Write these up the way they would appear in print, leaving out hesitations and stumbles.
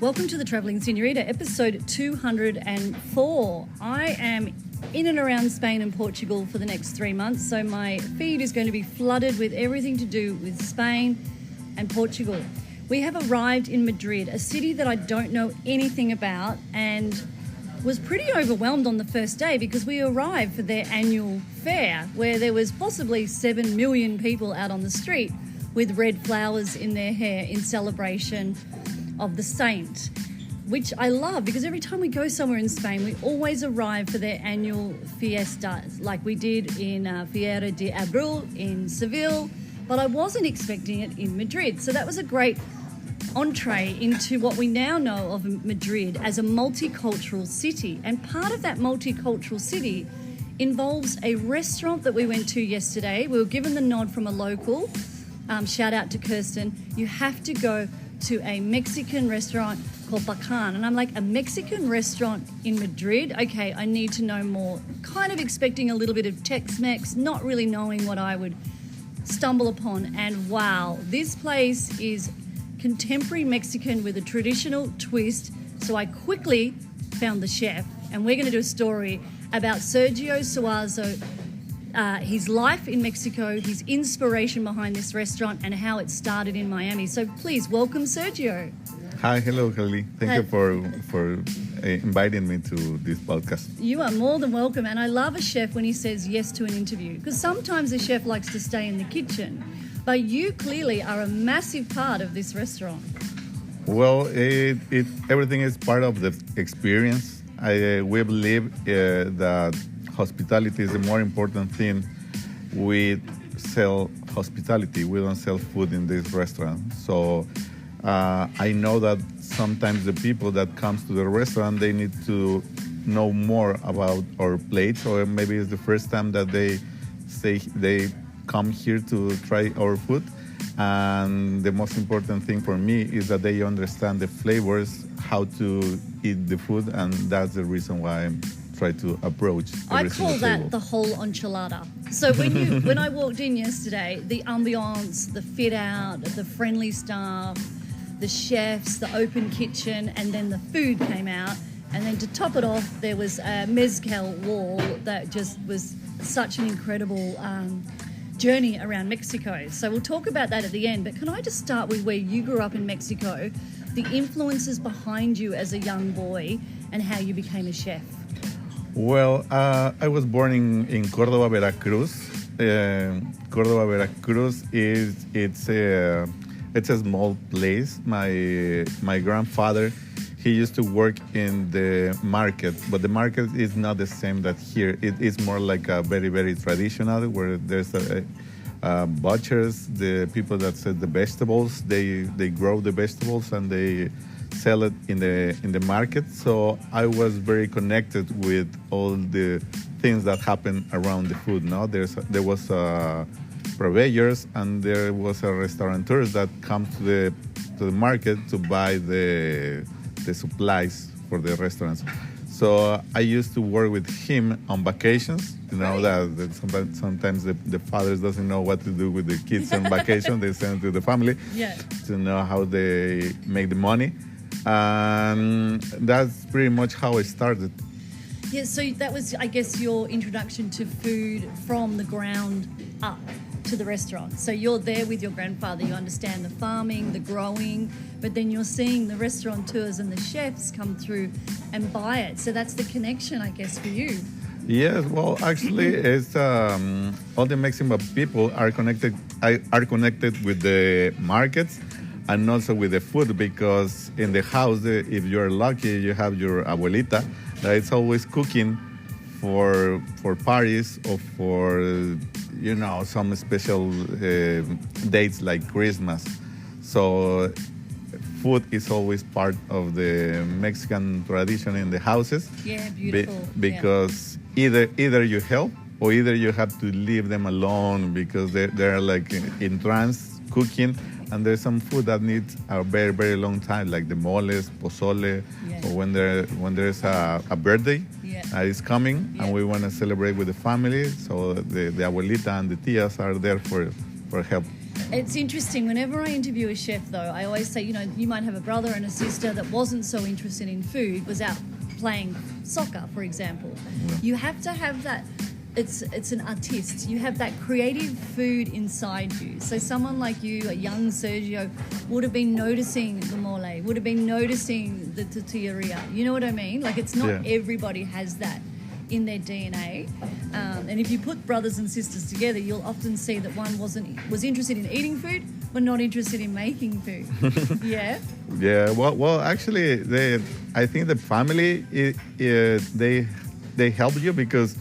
Welcome to the Travelling Senorita, episode 204. I am in and around Spain and Portugal for the next 3 months, so my feed is going to be flooded with everything to do with Spain and Portugal. We have arrived in Madrid, a city that I don't know anything about, and was pretty overwhelmed on the first day because we arrived for their annual fair where there was possibly 7 million people out on the street with red flowers in their hair in celebration of the saint, which I love because every time we go somewhere in Spain, we always arrive for their annual fiestas, like we did in Fiera de Abril in Seville, but I wasn't expecting it in Madrid. So that was a great entree into what we now know of Madrid as a multicultural city. And part of that multicultural city involves a restaurant that we went to yesterday. We were given the nod from a local. Shout out to Kirsten. You have to go to a Mexican restaurant called Bakan. And I'm like, a Mexican restaurant in Madrid? Okay, I need to know more. Kind of expecting a little bit of Tex-Mex, not really knowing what I would stumble upon. And wow, this place is contemporary Mexican with a traditional twist. So I quickly found the chef, and we're going to do a story about Sergio Suazo, his life in Mexico, his inspiration behind this restaurant, and how it started in Miami. So please welcome Sergio. Hi, hello, Kylie. Thank you for inviting me to this podcast. You are more than welcome, and I love a chef when he says yes to an interview, because sometimes a chef likes to stay in the kitchen, but you clearly are a massive part of this restaurant. Well, everything is part of the experience. We believe that hospitality is the more important thing. We sell hospitality. We don't sell food in this restaurant. So I know that sometimes the people that comes to the restaurant, they need to know more about our plates, or maybe it's the first time that they come here to try our food. And the most important thing for me is that they understand the flavors, how to eat the food, and that's the reason why I'm try to approach. I call that the whole enchilada. So when I walked in yesterday, the ambiance, the fit out, the friendly staff, the chefs, the open kitchen, and then the food came out. And then to top it off, there was a mezcal wall that just was such an incredible journey around Mexico. So we'll talk about that at the end. But can I just start with where you grew up in Mexico, the influences behind you as a young boy, and how you became a chef? Well, I was born in Córdoba, Veracruz. Córdoba, Veracruz it's a small place. My grandfather, he used to work in the market, but the market is not the same that here. It is more like a very, very traditional, where there's butchers, the people that sell the vegetables. They grow the vegetables and they sell it in the market. So I was very connected with all the things that happen around the food. No, there was purveyors and there was a restaurateurs that come to the market to buy the supplies for the restaurants. So I used to work with him on vacations. You know, that sometimes the fathers doesn't know what to do with the kids on vacation. They send it to the family to know how they make the money. And that's pretty much how it started. Yeah, so that was, I guess, your introduction to food from the ground up to the restaurant. So you're there with your grandfather, you understand the farming, the growing, but then you're seeing the restaurateurs and the chefs come through and buy it. So that's the connection, I guess, for you. Yes, well, actually, it's all the Mexican people are connected with the markets and also with the food, because in the house, if you're lucky, you have your abuelita that is always cooking for parties or for, you know, some special dates like Christmas. So food is always part of the Mexican tradition in the houses. Yeah, beautiful. Because either you help or either you have to leave them alone because they're like in trance cooking. And there's some food that needs a very, very long time, like the moles, pozole, or when there's a birthday that is coming and we want to celebrate with the family. So the abuelita and the tias are there for help. It's interesting. Whenever I interview a chef, though, I always say, you might have a brother and a sister that wasn't so interested in food, was out playing soccer, for example. Yeah. You have to have that. It's an artist. You have that creative food inside you. So someone like you, a young Sergio, would have been noticing the mole, would have been noticing the tortilleria. You know what I mean? Like, it's not everybody has that in their DNA. And if you put brothers and sisters together, you'll often see that one was interested in eating food, but not interested in making food. Yeah. Yeah. Well, actually, I think the family they help you because,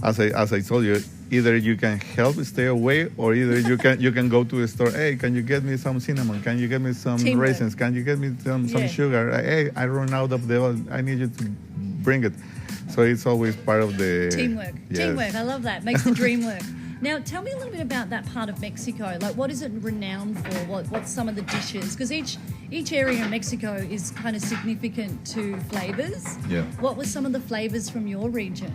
as I told you, either you can help stay away, or either you can go to the store. Hey, can you get me some cinnamon? Can you get me some raisins? Can you get me some sugar? Hey, I run out of the oil. I need you to bring it. So it's always part of the teamwork. Yes. Teamwork, I love that. Makes the dream work. Now, tell me a little bit about that part of Mexico. Like, what is it renowned for? What's some of the dishes? Because each area in Mexico is kind of significant to flavors. Yeah. What were some of the flavors from your region?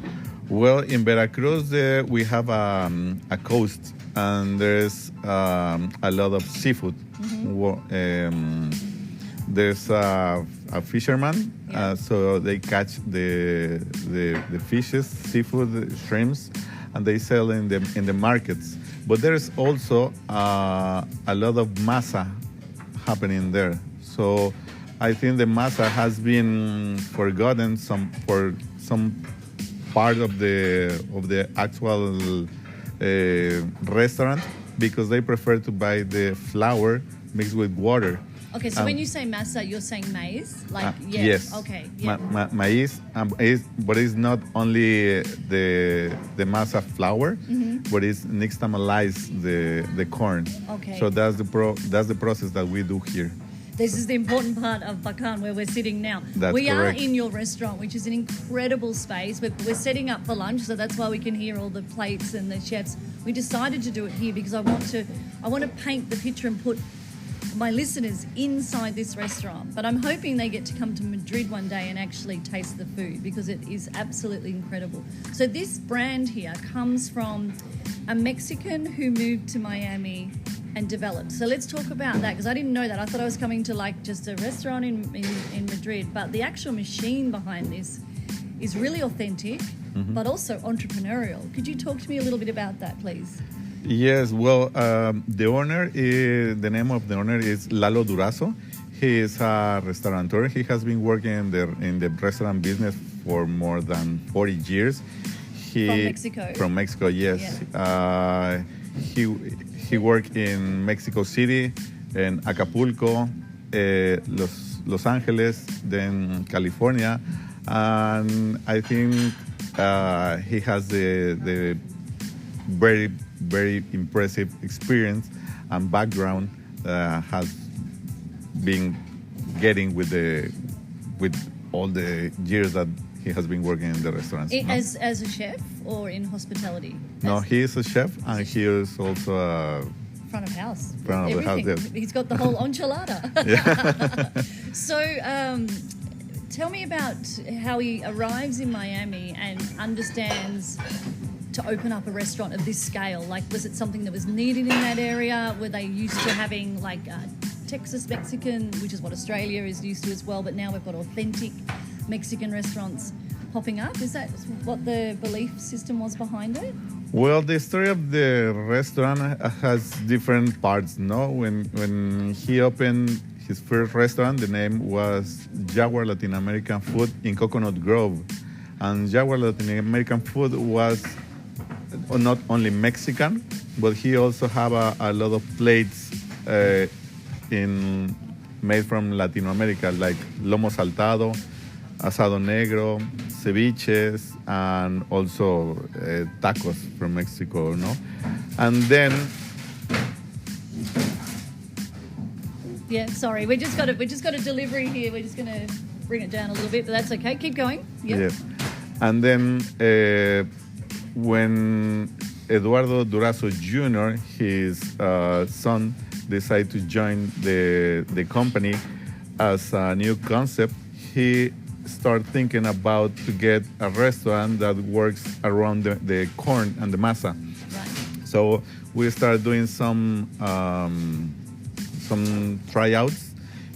Well, in Veracruz, we have a coast, and there's a lot of seafood. Mm-hmm. There's a fisherman, so they catch the fishes, seafood, shrimps, and they sell in the markets. But there's also a lot of masa happening there. So I think the masa has been forgotten for some part of the actual restaurant, because they prefer to buy the flour mixed with water. Okay, so when you say masa, you're saying maize? Yes. Okay. Yeah. Maize, but it's not only the masa flour, but it's nixtamalized the corn. Okay. So that's the process that we do here. This is the important part of Bakan, where we're sitting now. That's we correct. are in your restaurant, which is an incredible space. We're setting up for lunch, so that's why we can hear all the plates and the chefs. We decided to do it here because I want to paint the picture and put my listeners inside this restaurant. But I'm hoping they get to come to Madrid one day and actually taste the food, because it is absolutely incredible. So this brand here comes from a Mexican who moved to Miami and developed. So let's talk about that, because I didn't know that. I thought I was coming to like just a restaurant in Madrid, but the actual machine behind this is really authentic, but also entrepreneurial. Could you talk to me a little bit about that, please? Yes, well, the name of the owner is Lalo Durazo. He is a restaurateur. He has been working in the restaurant business for more than 40 years. From Mexico? From Mexico, yes. Yeah. He worked in Mexico City, in Acapulco, Los Angeles, then California, and I think he has the very, very impressive experience and background has been getting with all the years that he has been working in the restaurants. As a chef or in hospitality? No, he is a chef, and he is also a front of house. Front of the house, yes. He's got the whole enchilada. So tell me about how he arrives in Miami and understands to open up a restaurant of this scale. Like, was it something that was needed in that area? Were they used to having like Texas Mexican, which is what Australia is used to as well, but now we've got authentic Mexican restaurants popping up? Is that what the belief system was behind it? Well, the story of the restaurant has different parts, no? When he opened his first restaurant, the name was Jaguar Latin American Food in Coconut Grove. And Jaguar Latin American Food was not only Mexican, but he also have a lot of plates made from Latin America, like lomo saltado, asado negro, ceviches, and also tacos from Mexico, no? And then sorry, we just got a delivery here. We're just gonna bring it down a little bit, but that's okay. Keep going. Yep. Yes. And then when Eduardo Durazo Jr., his son, decided to join the company as a new concept, he started thinking about to get a restaurant that works around the corn and the masa. Right. So we started doing some tryouts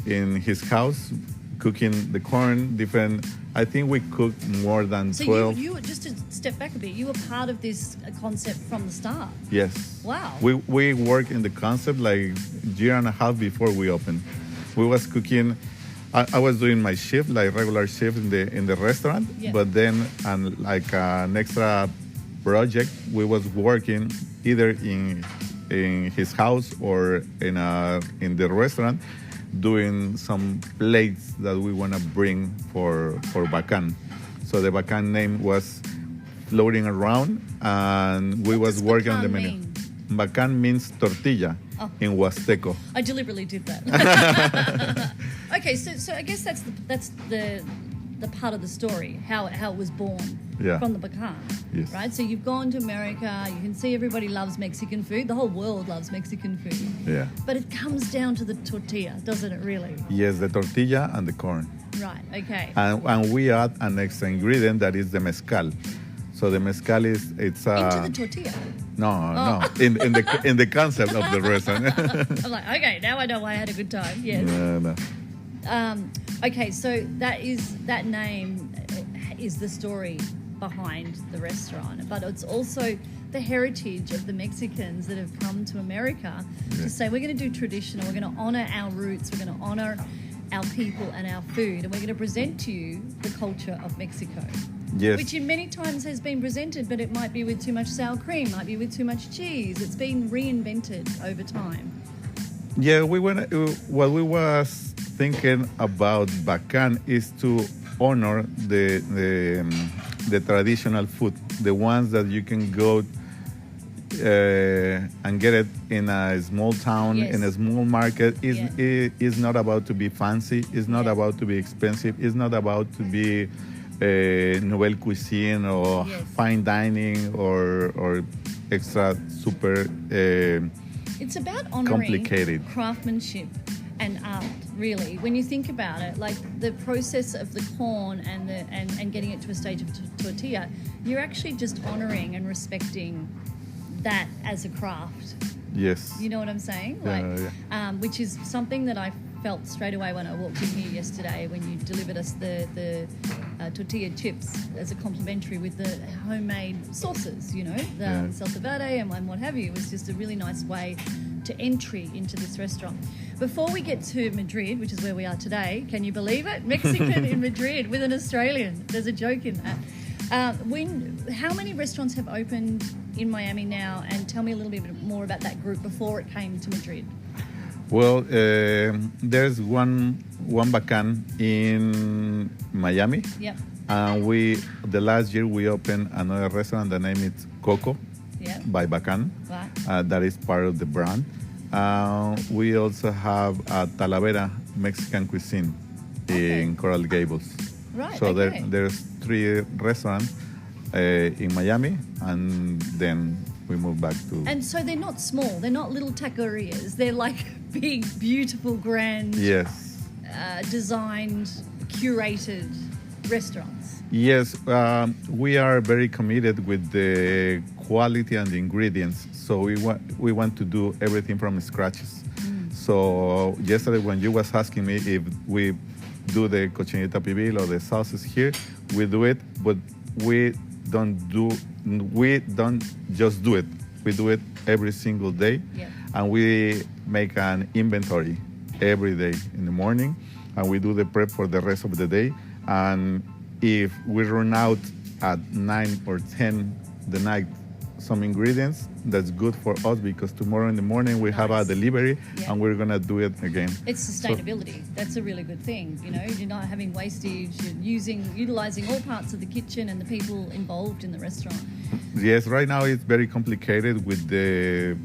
in his house, cooking the corn, different. I think we cooked more than So 12. you were, just to step back a bit, you were part of this concept from the start. Yes. Wow. We worked in the concept like a year and a half before we opened. We was cooking. I was doing my shift, like regular shift in the restaurant, Yeah. but then like an extra project, we was working either in his house or in the restaurant, doing some plates that we want to bring for Bakan. So the Bakan name was floating around, and we was does working on the Bakan menu. mean? Bakan means tortilla in Huasteco. I deliberately did that. Okay, so I guess that's the part of the story, how it was born from the Bakan. Yes. Right? So you've gone to America, you can see everybody loves Mexican food. The whole world loves Mexican food. Yeah. But it comes down to the tortilla, doesn't it really? Yes, the tortilla and the corn. Right, okay. And we add an extra ingredient that is the mezcal. So the mezcal it's Into the tortilla. no in the concept of the restaurant. I'm like, okay, now I know why I had a good time. Yes. No. Okay, so that name is the story behind the restaurant, but it's also the heritage of the Mexicans that have come to America to say we're going to do traditional, we're going to honor our roots, we're going to honor our people and our food, and we're going to present to you the culture of Mexico. Yes. Which in many times has been presented, but it might be with too much sour cream, might be with too much cheese. It's been reinvented over time. Yeah, what we was thinking about Bakan is to honor the traditional food, the ones that you can go and get it in a small town, in a small market. It is not about to be fancy. It's not about to be expensive. It's not about to be nouvelle cuisine or fine dining or extra super. It's about honoring complicated craftsmanship and art, really. When you think about it, like the process of the corn and getting it to a stage of tortilla, you're actually just honoring and respecting that as a craft. Yes. You know what I'm saying? Which is something that I felt straight away when I walked in here yesterday when you delivered us the tortilla chips as a complimentary with the homemade sauces, the salsa verde and what have you. It was just a really nice way to entry into this restaurant. Before we get to Madrid, which is where we are today, can you believe it? Mexican in Madrid with an Australian. There's a joke in that. How many restaurants have opened in Miami now? And tell me a little bit more about that group before it came to Madrid. Well, there's one Bakan in Miami. Yep. And the last year we opened another restaurant. The name is Coco by Bakan. Right. That is part of the brand. We also have Talavera Mexican cuisine in Coral Gables. Right. So there's 3 restaurants in Miami, and then we moved back to. And so they're not small. They're not little taquerias. They're like big, beautiful, grand. Yes. Designed, curated restaurants. Yes, we are very committed with the quality and the ingredients. So we want to do everything from scratches. So yesterday when you was asking me if we do the cochinita pibil or the sauces here, we do it, but we don't just do it. We do it every single day, and we make an inventory every day in the morning, and we do the prep for the rest of the day. And if we run out at 9 or 10 the night some ingredients, that's good for us because tomorrow in the morning we have a delivery and we're gonna do it again. It's sustainability. That's a really good thing. You're not having wastage. You're utilizing all parts of the kitchen and the people involved in the restaurant. Yes, right now it's very complicated with the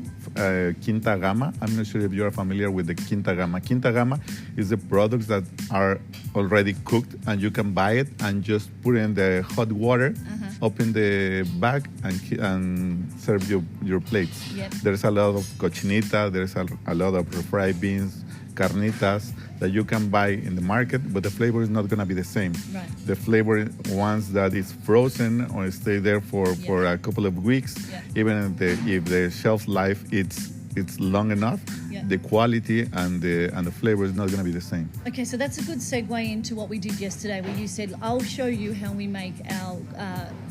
Quinta Gama. I'm not sure if you are familiar with the Quinta Gama. Quinta Gama is the products that are already cooked and you can buy it and just put in the hot water, open the bag and serve your plates. Yep. There's a lot of cochinita, there's a lot of fried beans, carnitas, that you can buy in the market, but the flavor is not going to be the same. Right. The flavor, once that is frozen or stay there for a couple of weeks, even if the shelf life it's long enough, the quality and the flavor is not going to be the same. Okay, so that's a good segue into what we did yesterday, where you said, I'll show you how we make our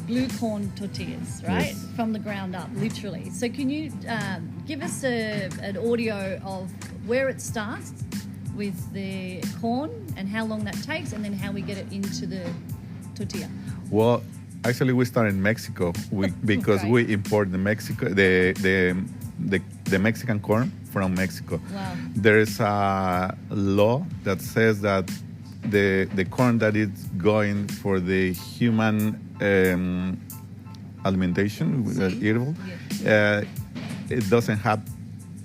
blue corn tortillas, right? Yes. From the ground up, literally. So can you give us an audio of where it starts with the corn and how long that takes, and then how we get it into the tortilla? Well, actually, we start in Mexico because we import the Mexican corn from Mexico. Wow. There is a law that says that the corn that is going for the human alimentation, eatable, it doesn't have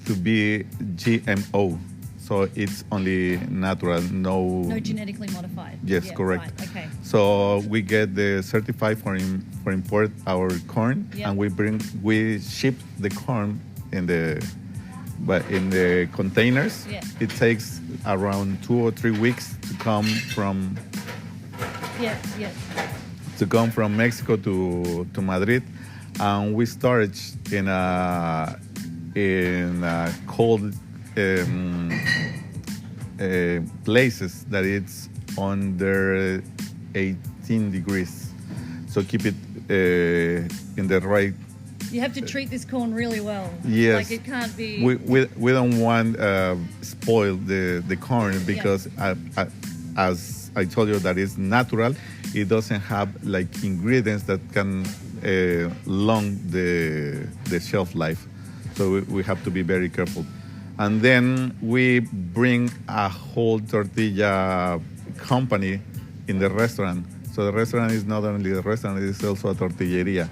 to be GMO. So it's only natural, no genetically modified. Yes, correct. Right, okay. So we get the certified for import our corn, and we ship the corn in the containers. Yeah. It takes around 2 or 3 weeks to come from Mexico to Madrid, and we storage in a cold places that it's under 18 degrees. So keep it in the right. You have to treat this corn really well. Yes. Like it can't be. We don't want spoil the corn because as I told you that it's natural. It doesn't have like ingredients that can long the shelf life. So we have to be very careful. And then we bring a whole tortilla company in the restaurant. So the restaurant is not only the restaurant, it is also a tortilleria.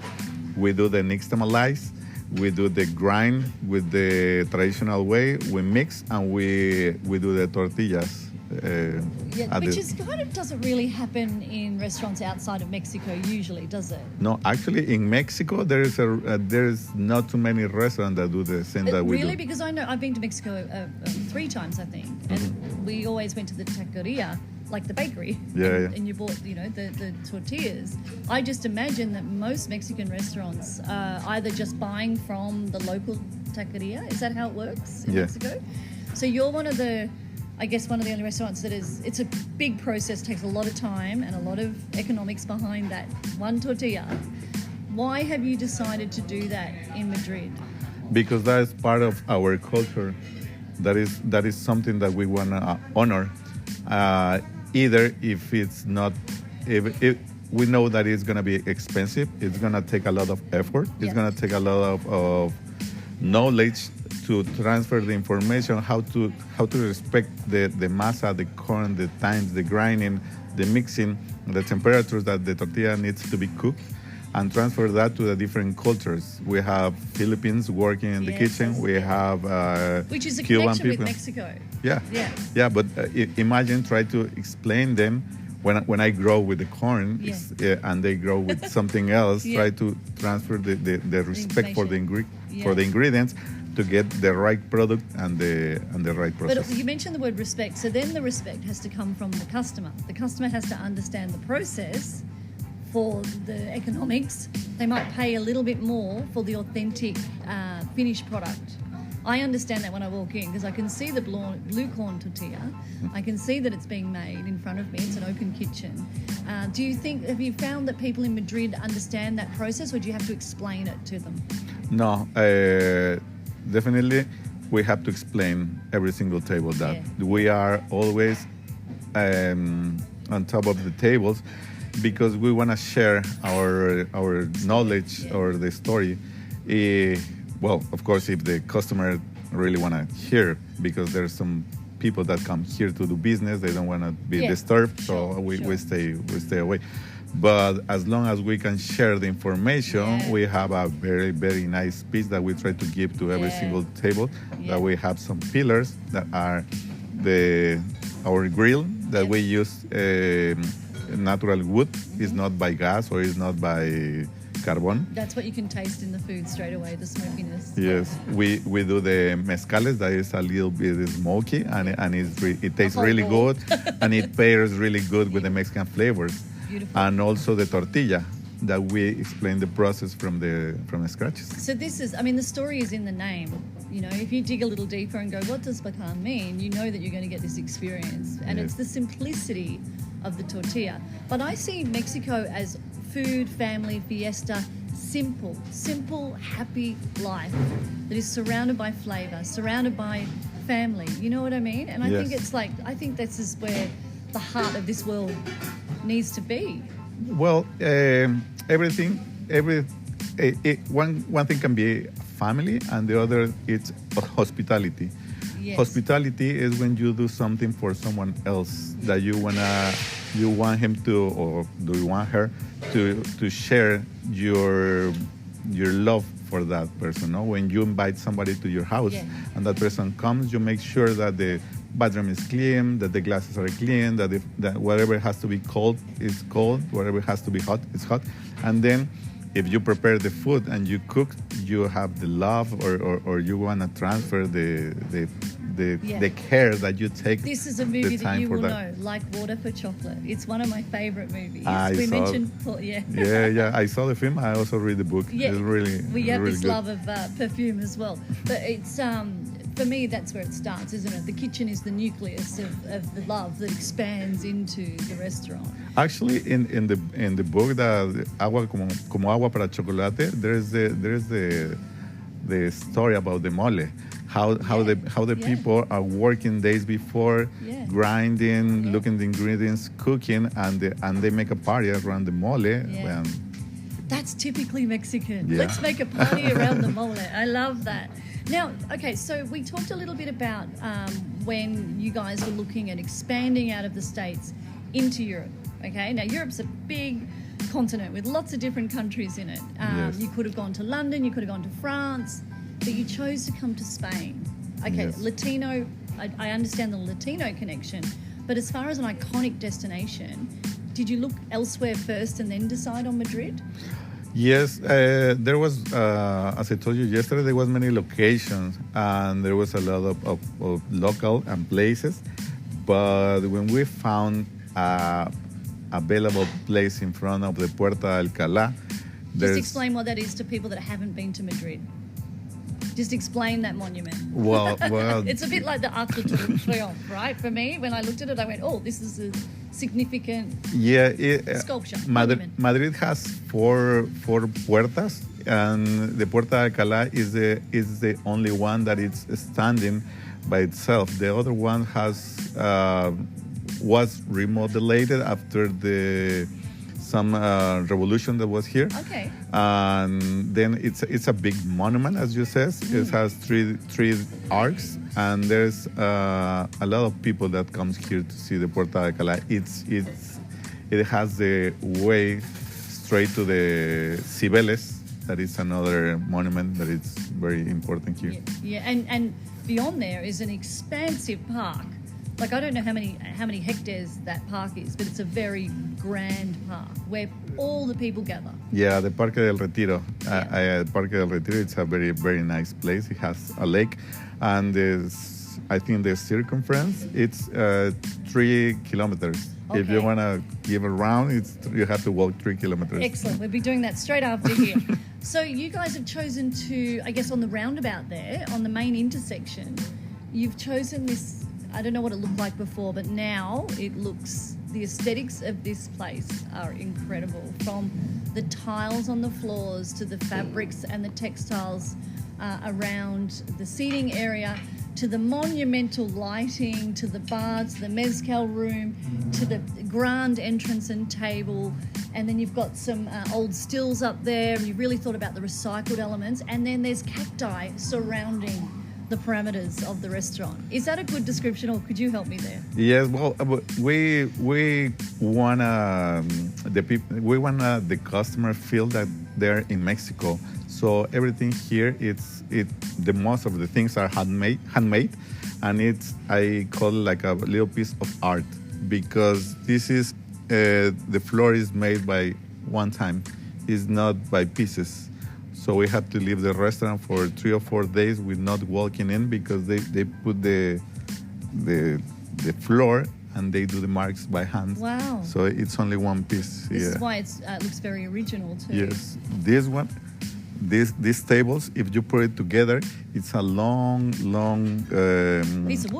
We do the nixtamalize, we do the grind with the traditional way, we mix, and we do the tortillas. Which is kind of doesn't really happen in restaurants outside of Mexico usually, does it? No, actually, in Mexico there is not too many restaurants that do the same that we do. Really, because I know I've been to Mexico 3 times, I think, and we always went to the taqueria, like the bakery, and you bought the tortillas. I just imagine that most Mexican restaurants are either just buying from the local taqueria. Is that how it works in Mexico? So you're one of the only restaurants that it's a big process, takes a lot of time and a lot of economics behind that one tortilla. Why have you decided to do that in Madrid? Because that is part of our culture. That is something that we want to honor. Either if it's not, if we know that it's going to be expensive, it's going to take a lot of effort, it's going to take a lot of knowledge to transfer the information, how to respect the masa, the corn, the times, the grinding, the mixing, the temperatures that the tortilla needs to be cooked, and transfer that to the different cultures. We have Philippines working in the kitchen. We have which is a Cuban connection people. with Mexico. Yeah. But imagine try to explain them when I grow with the corn and they grow with something else. Try to transfer the respect for the ingredients to get the right product and the right process. But you mentioned the word respect, so then the respect has to come from the customer. The customer has to understand the process for the economics. They might pay a little bit more for the authentic finished product. I understand that when I walk in because I can see the blue corn tortilla. I can see that it's being made in front of me. It's an open kitchen. Have you found that people in Madrid understand that process, or do you have to explain it to them? No, definitely we have to explain every single table that we are always on top of the tables because we want to share our knowledge or the story. Well, of course, if the customer really want to hear, because there's some people that come here to do business, they don't want to be disturbed, so we stay away. But as long as we can share the information, we have a very, very nice piece that we try to give to every single table. That we have some pillars that are our grill that we use natural wood. It's not by gas or it's not by carbón. That's what you can taste in the food straight away, the smokiness. Yes, we do the mezcales that is a little bit smoky and it tastes really good and it pairs really good with the Mexican flavors. Beautiful. And also the tortilla that we explain the process from the scratches. So this is, I mean, the story is in the name. You know, if you dig a little deeper and go, what does Bakan mean? You know that you're going to get this experience. And Yes. it's the simplicity of the tortilla. But I see Mexico as food, family, fiesta, simple, happy life that is surrounded by flavor, surrounded by family. You know what I mean? And I Yes. think I think this is where the heart of this world needs to be. Well, one thing can be family and the other it's hospitality. Yes. Hospitality is when you do something for someone else that you want him to, or do you want her to share your love for that person. No? When you invite somebody to your house and that person comes, you make sure that the bathroom is clean, that the glasses are clean, that whatever has to be cold is cold, whatever has to be hot is hot, and then if you prepare the food and you cook, you have the love, or you want to transfer the care that you take. This is a movie the that time you for will that. know, Like Water for Chocolate. It's one of my favorite movies. Yeah. I saw the film. I also read the book. Yeah, It's really, we have really this good. love of perfume as well. But it's for me, that's where it starts, isn't it? The kitchen is the nucleus of the love that expands into the restaurant. Actually, in the book, that agua como agua para chocolate, there's the story about the mole, how the people are working days before, grinding, looking at the ingredients, cooking, and they make a party around the mole. Yeah. That's typically Mexican. Yeah. Let's make a party around the mole. I love that. Now, okay, so we talked a little bit about when you guys were looking at expanding out of the States into Europe. Okay, now Europe's a big continent with lots of different countries in it. Yes. You could have gone to London, you could have gone to France, but you chose to come to Spain. Okay, Yes. Latino, I understand the Latino connection, but as far as an iconic destination, did you look elsewhere first and then decide on Madrid? Yes, there was, as I told you yesterday, there was many locations and there was a lot of local and places. But when we found available place in front of the Puerta de Alcalá, Just explain what that is to people that haven't been to Madrid. Just explain that monument. Well, It's a bit like the Arc de Triomphe, right? For me, when I looked at it, I went, oh, this is a significant sculpture. Madrid has four puertas, and the Puerta de Alcalá is the only one that is standing by itself. The other one was remodeled after some revolution that was here. Okay. And then it's a big monument, as you says. It has three arcs, and there's a lot of people that comes here to see the Puerta de Alcalá. It has the way straight to the Cibeles. That is another monument that is very important here. Yeah, and beyond there is an expansive park. Like, I don't know how many hectares that park is, but it's a very grand park where all the people gather. Yeah, the Parque del Retiro. Parque del Retiro, it's a very, very nice place. It has a lake, and I think the circumference, it's 3 kilometers. Okay. If you want to give a round, you have to walk 3 kilometers. Excellent. We'll be doing that straight after here. So you guys have chosen to, I guess, on the roundabout there, on the main intersection, you've chosen this. I don't know what it looked like before, but now the aesthetics of this place are incredible. From the tiles on the floors to the fabrics and the textiles around the seating area, to the monumental lighting, to the bar, to the mezcal room, to the grand entrance and table. And then you've got some old stills up there, and you really thought about the recycled elements. And then there's cacti surrounding the parameters of the restaurant. Is that a good description, or could you help me there? Yes, well, we want the customer feel that they're in Mexico. So everything here, the most of the things are handmade, and I call it like a little piece of art, because this is the floor is made by one time. is not by pieces. So we had to leave the restaurant for 3 or 4 days with not walking in because they put the floor and they do the marks by hand. Wow. So it's only one piece. This is why it looks very original too. Yes. This one, these tables, if you put it together, it's a long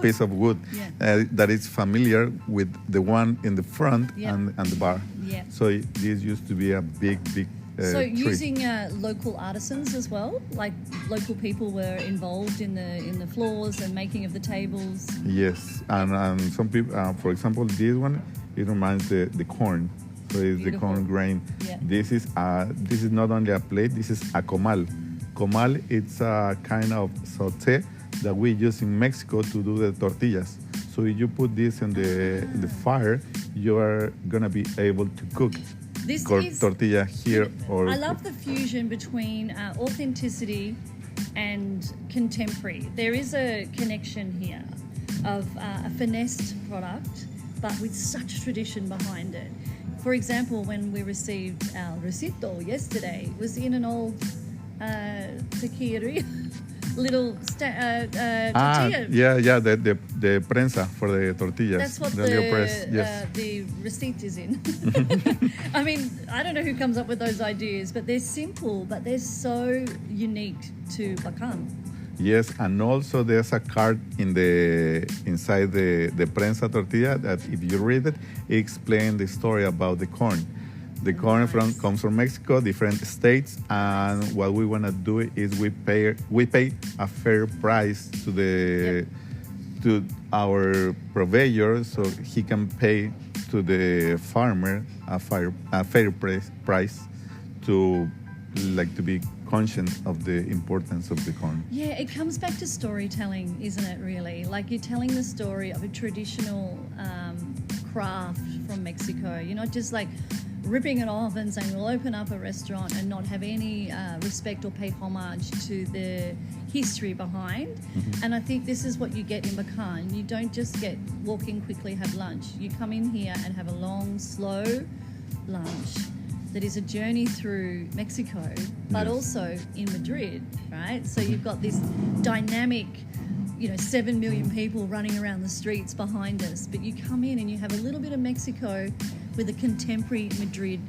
Piece of wood. Yeah. That is familiar with the one in the front and the bar. Yeah. So this used to be a big so tree. using local artisans as well, like local people were involved in the floors and making of the tables. Yes, and some people, for example, this one, it reminds the corn. So it's Beautiful. the corn grain. Yeah. This is not only a plate. This is a comal. Comal, it's a kind of sauté that we use in Mexico to do the tortillas. So if you put this in the fire, you are gonna be able to cook tortilla here. Or I love the fusion between authenticity and contemporary. There is a connection here of a finessed product, but with such tradition behind it. For example, when we received our recito yesterday, it was in an old taqueria, little tortilla. Yeah, the prensa for the tortillas. That's what little press, yes. The receipt is in. I mean, I don't know who comes up with those ideas, but they're simple, but they're so unique to Bakan. Yes, and also there's a card inside the prensa tortilla that if you read it, it explains the story about the corn. The corn comes from Mexico, different states, and what we want to do is we pay a fair price to our purveyor, so he can pay to the farmer a fair price to be conscious of the importance of the corn. Yeah, it comes back to storytelling, isn't it, really? Like you're telling the story of a traditional craft from Mexico. You're not just like ripping it off and saying we'll open up a restaurant and not have any respect or pay homage to the history behind. Mm-hmm. And I think this is what you get in Bakan. You don't just walk in quickly, have lunch. You come in here and have a long, slow lunch that is a journey through Mexico, but also in Madrid, right? So you've got this dynamic, 7 million people running around the streets behind us, but you come in and you have a little bit of Mexico with a contemporary Madrid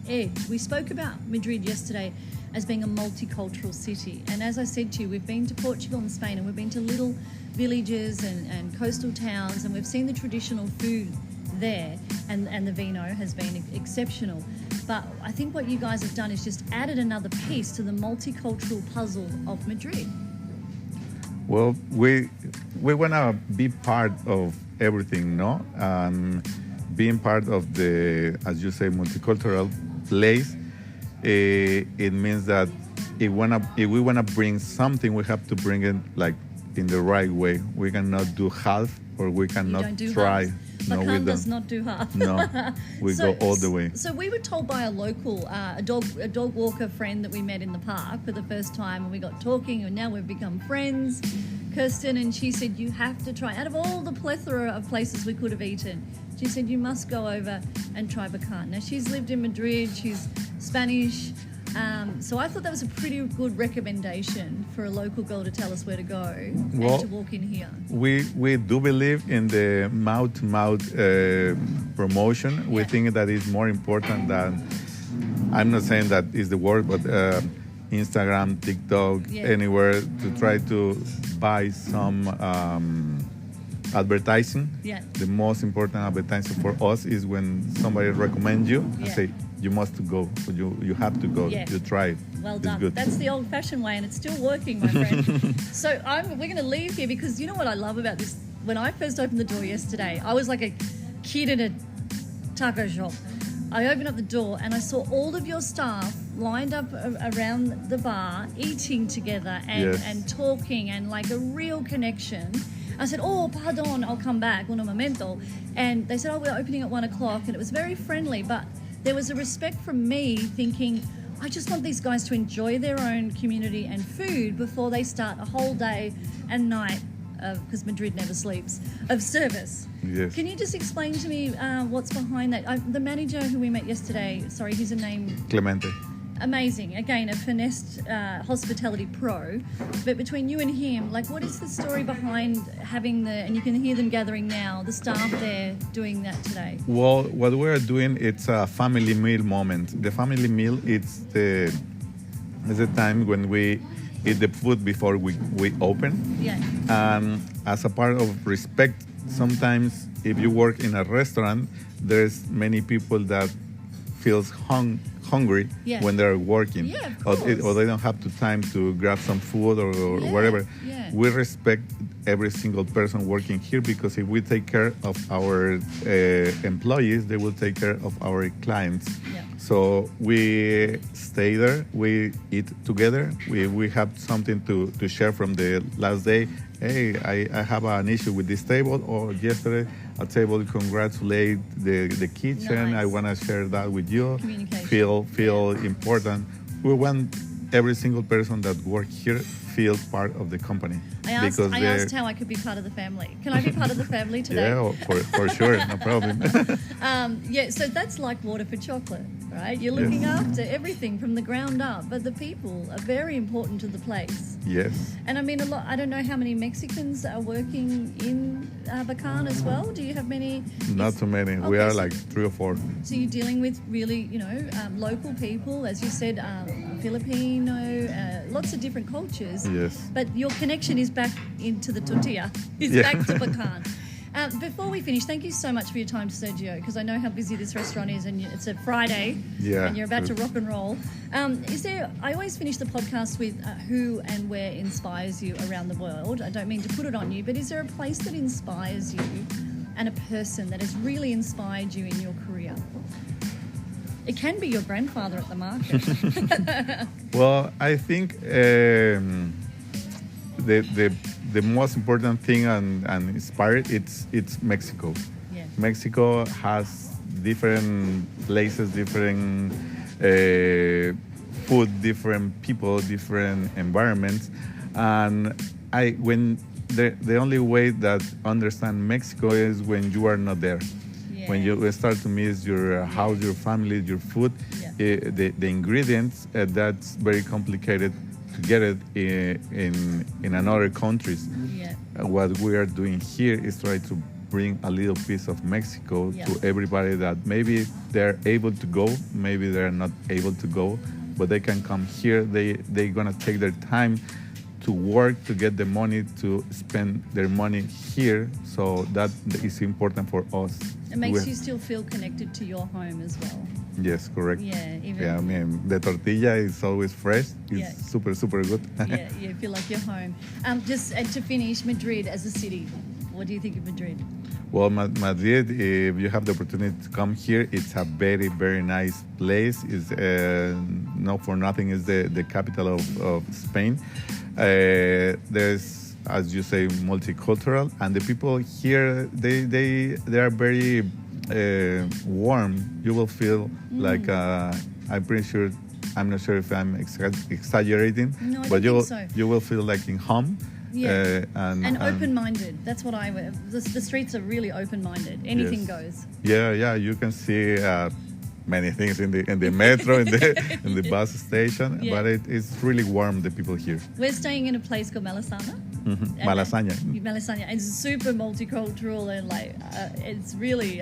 edge. We spoke about Madrid yesterday as being a multicultural city. And as I said to you, we've been to Portugal and Spain, and we've been to little villages and coastal towns, and we've seen the traditional food there, and the vino has been exceptional. But I think what you guys have done is just added another piece to the multicultural puzzle of Madrid. Well, we want to be part of everything, no? Being part of the, as you say, multicultural place, it means that if we want to bring something, we have to bring it like in the right way. We cannot do half, or we cannot try. Half. No, we Bakan don't. does not do half. No, we go all the way. So we were told by a local, a dog walker friend that we met in the park for the first time, and we got talking, and now we've become friends, Kirsten, and she said, you have to try, out of all the plethora of places we could have eaten, she said, you must go over and try Bakan. Now, she's lived in Madrid, she's Spanish, so I thought that was a pretty good recommendation for a local girl to tell us where to go and to walk in here. We do believe in the mouth-to-mouth promotion. We think that is more important than, I'm not saying that is the word, but Instagram, TikTok, anywhere to try to buy some advertising. Yeah. The most important advertising for us is when somebody recommends you and say, you must go, or you have to go, you try it. Well it's done. Good. That's the old-fashioned way, and it's still working, my friend. So we're going to leave here because you know what I love about this? When I first opened the door yesterday, I was like a kid in a taco shop. I opened up the door and I saw all of your staff lined up around the bar, eating together and talking, and like a real connection. I said, oh, pardon, I'll come back, un momento. And they said, oh, we're opening at 1 o'clock. And it was very friendly, but there was a respect from me thinking, I just want these guys to enjoy their own community and food before they start a whole day and night, because Madrid never sleeps, of service. Yes. Can you just explain to me what's behind that? The manager who we met yesterday, sorry, his name? Clemente. amazing. Again, a finessed hospitality pro. But between you and him, like, what is the story behind having and you can hear them gathering now, the staff there doing that today? Well, what we are doing, it's a family meal moment. The family meal, it's the time when we eat the food before we open. Yeah. As a part of respect, sometimes if you work in a restaurant, there's many people that feels hungry when they're working. Yeah, of course. Or they don't have the time to grab some food or whatever. Yeah. We respect every single person working here, because if we take care of our employees, they will take care of our clients. Yeah. So we stay there, we eat together, we have something to share from the last day. Hey, I have an issue with this table, or yesterday a table congratulate the kitchen. Nice. I want to share that with you. Communication. Feel important. We want every single person that works here feel part of the company. I asked how I could be part of the family. Can I be part of the family today? Yeah, for sure, no problem. So that's like water for chocolate, right? You're looking after everything from the ground up, but the people are very important to the place. Yes. And I mean, I don't know how many Mexicans are working in Bakan as well. Do you have many? Not too many. Okay, We are like 3 or 4. So you're dealing with really, local people, as you said, Filipino, lots of different cultures. Yes. But your connection is back into the tortilla. It's back to Bakan. Before we finish, thank you so much for your time, Sergio, because I know how busy this restaurant is, and it's a Friday, and you're about to rock and roll. I always finish the podcast with who and where inspires you around the world. I don't mean to put it on you, but is there a place that inspires you and a person that has really inspired you in your career? It can be your grandfather at the market. Well, I think the most important thing and inspired it's Mexico. Yeah. Mexico has different places, different food, different people, different environments, and the only way that understand Mexico is when you are not there. Yeah. When you start to miss your house, your family, your food, the ingredients, that's very complicated to get it in another countries. Yeah. What we are doing here is try to bring a little piece of Mexico to everybody that maybe they're able to go, maybe they're not able to go, but they can come here. They're gonna take their time to work to get the money to spend their money here. So that is important for us. It makes you still feel connected to your home as well. Yes, correct. Yeah, I mean, the tortilla is always fresh. It's super, super good. You feel like you're home. Just to finish, Madrid as a city, what do you think of Madrid? Well, Madrid, if you have the opportunity to come here, it's a very, very nice place. It's not for nothing, is the capital of Spain. There's, as you say, multicultural, and the people here, they are very warm. You will feel like I'm pretty sure. I'm not sure if I'm exaggerating, no, but so. You will feel like in home. Yeah, and open-minded. That's what the streets are really open-minded. Anything goes. Yeah. You can see many things in the metro, in the bus station, but it's really warm. The people here. We're staying in a place called Malasana. Malasaña. Malasaña. It's super multicultural and it's really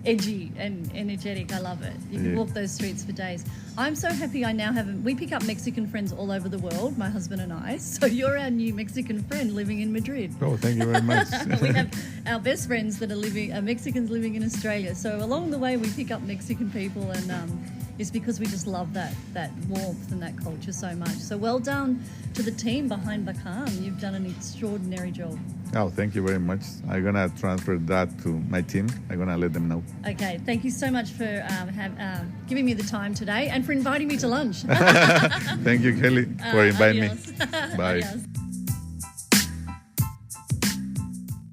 edgy and energetic. I love it. You can walk those streets for days. I'm so happy I now we pick up Mexican friends all over the world, my husband and I. So you're our new Mexican friend living in Madrid. Oh, thank you very much. We have our best friends that are Mexicans living in Australia. So along the way we pick up Mexican people, and it's because we just love that warmth and that culture so much. So well done to the team behind Bakan. You've done an extraordinary job. Oh, thank you very much. I'm going to transfer that to my team. I'm going to let them know. Okay, thank you so much for giving me the time today and for inviting me to lunch. Thank you, Kylie, for inviting me. Bye. Adios.